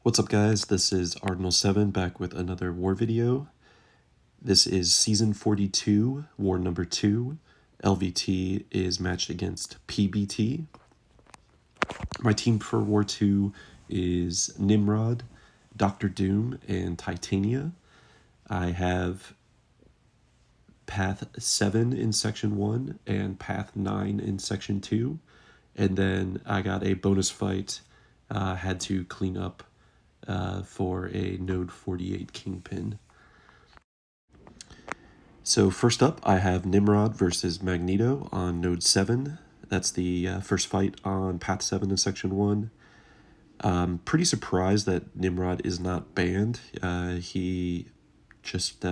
What's up guys, this is Ardinal7 back with another war video. This is Season 42, War number 2. LVT is matched against PBT. My team for War 2 is Nimrod, Dr. Doom, and Titania. I have Path 7 in Section 1 and Path 9 in Section 2. And then I got a bonus fight, had to clean up for a Node 48 Kingpin. So first up, I have Nimrod versus Magneto on Node 7. That's the first fight on Path 7 in Section 1. Pretty surprised that Nimrod is not banned. He just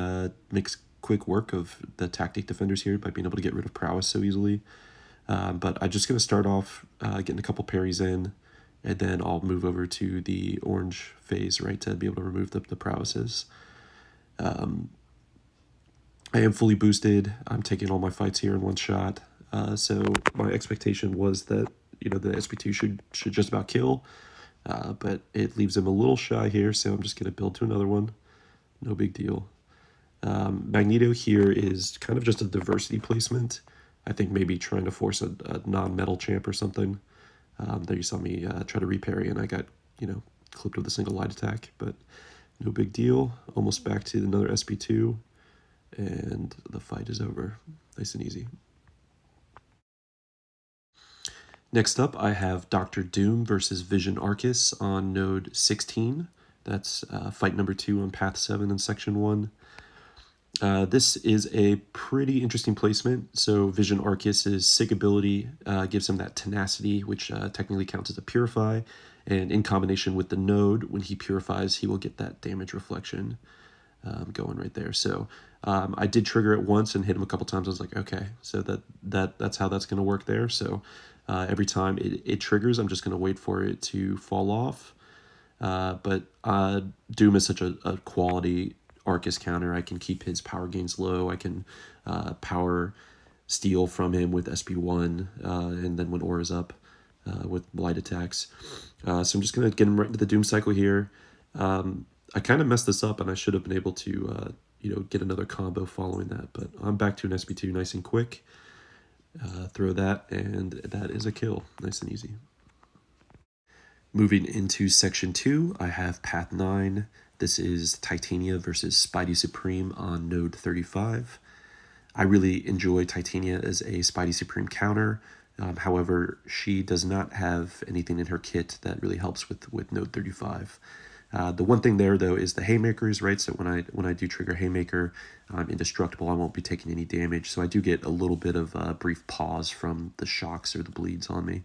makes quick work of the tactic defenders here by being able to get rid of prowess so easily. But I'm just going to start off getting a couple parries in, and then I'll move over to the orange phase, right, to be able to remove the prowesses. I am fully boosted. I'm taking all my fights here in one shot. So my expectation was that, the SP2 should just about kill, but it leaves him a little shy here, so I'm just going to build to another one. No big deal. Magneto here is kind of just a diversity placement. I think maybe trying to force a non-metal champ or something. There you saw me try to reparry, and I got, clipped with a single light attack, but no big deal. Almost back to another SP2, and the fight is over. Nice and easy. Next up, I have Dr. Doom versus Vision Aarkus on Node 16. That's fight number 2 on Path 7 in Section 1. This is a pretty interesting placement. So Vision Aarkus' Sig ability gives him that tenacity, which technically counts as a purify. And in combination with the node, when he purifies, he will get that damage reflection going right there. So I did trigger it once and hit him a couple times. I was like, okay, so that's how that's going to work there. So every time it triggers, I'm just going to wait for it to fall off. But Doom is such a quality Aarkus counter. I can keep his power gains low. I can power steal from him with SP1, and then when Aura's up with light attacks. So I'm just going to get him right into the Doom cycle here. I kind of messed this up, and I should have been able to get another combo following that, but I'm back to an SP2 nice and quick. Throw that, and that is a kill. Nice and easy. Moving into Section 2, I have Path 9. This is Titania versus Spidey Supreme on Node 35. I really enjoy Titania as a Spidey Supreme counter. However, she does not have anything in her kit that really helps with Node 35. The one thing there, though, is the Haymakers, right? So when I do trigger Haymaker, I'm indestructible. I won't be taking any damage. So I do get a little bit of a brief pause from the shocks or the bleeds on me.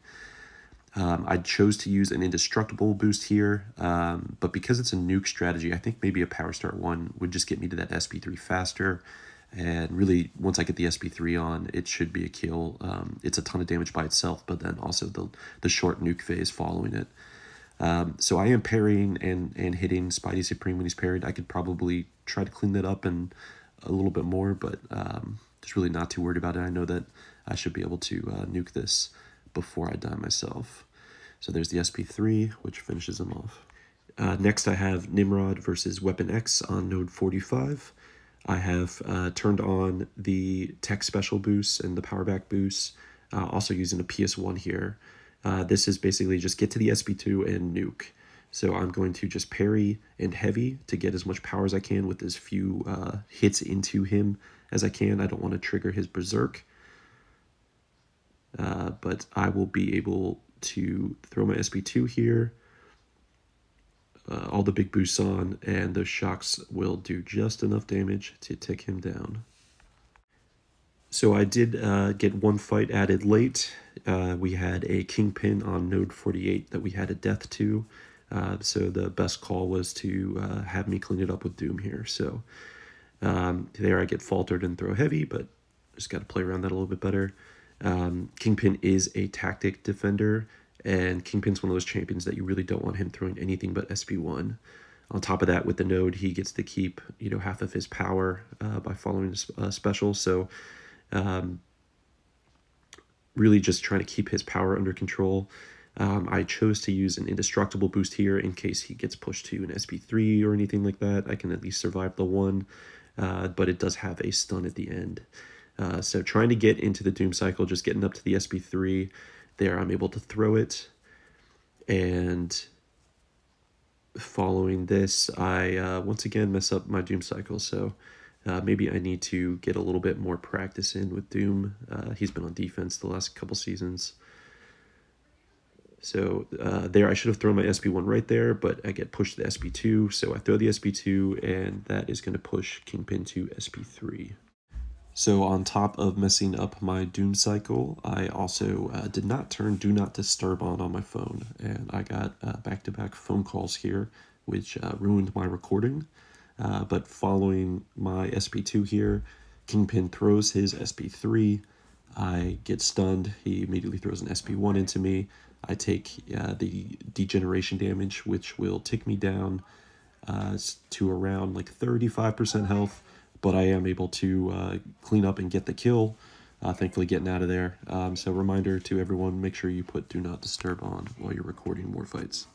I chose to use an indestructible boost here, but because it's a nuke strategy, I think maybe a Power Start 1 would just get me to that SP3 faster. And really, once I get the SP3 on, it should be a kill. It's a ton of damage by itself, but then also the short nuke phase following it. So I am parrying and hitting Spidey Supreme when he's parried. I could probably try to clean that up and a little bit more, but just really not too worried about it. I know that I should be able to nuke this before I die myself. So there's the SP3, which finishes him off. Next I have Nimrod versus Weapon X on Node 45. I have turned on the tech special boosts and the power back boosts, also using a PS1 here. This is basically just get to the SP2 and nuke. So I'm going to just parry and heavy to get as much power as I can with as few hits into him as I can. I don't want to trigger his berserk. But I will be able to throw my SP2 here, all the big boosts on, and those shocks will do just enough damage to take him down. So I did get one fight added late. We had a Kingpin on Node 48 that we had a death to, so the best call was to have me clean it up with Doom here. So there I get faltered and throw heavy, but just got to play around that a little bit better. Kingpin is a tactic defender, and Kingpin's one of those champions that you really don't want him throwing anything but SP1. On top of that, with the node, he gets to keep half of his power by following his special. So really just trying to keep his power under control. I chose to use an indestructible boost here in case he gets pushed to an SP3 or anything like that. I can at least survive the one, but it does have a stun at the end. So trying to get into the Doom cycle, just getting up to the SP3, there I'm able to throw it, and following this, I once again mess up my Doom cycle, so maybe I need to get a little bit more practice in with Doom. He's been on defense the last couple seasons. So there, I should have thrown my SP1 right there, but I get pushed to the SP2, so I throw the SP2, and that is going to push Kingpin to SP3. So on top of messing up my Doom cycle, I also did not turn Do Not Disturb on my phone, and I got back-to-back phone calls here, which ruined my recording. But following my SP2 here, Kingpin throws his SP3, I get stunned, he immediately throws an SP1 into me, I take the degeneration damage, which will take me down to around like 35% health, but I am able to clean up and get the kill, thankfully getting out of there. So reminder to everyone, make sure you put Do Not Disturb on while you're recording more fights.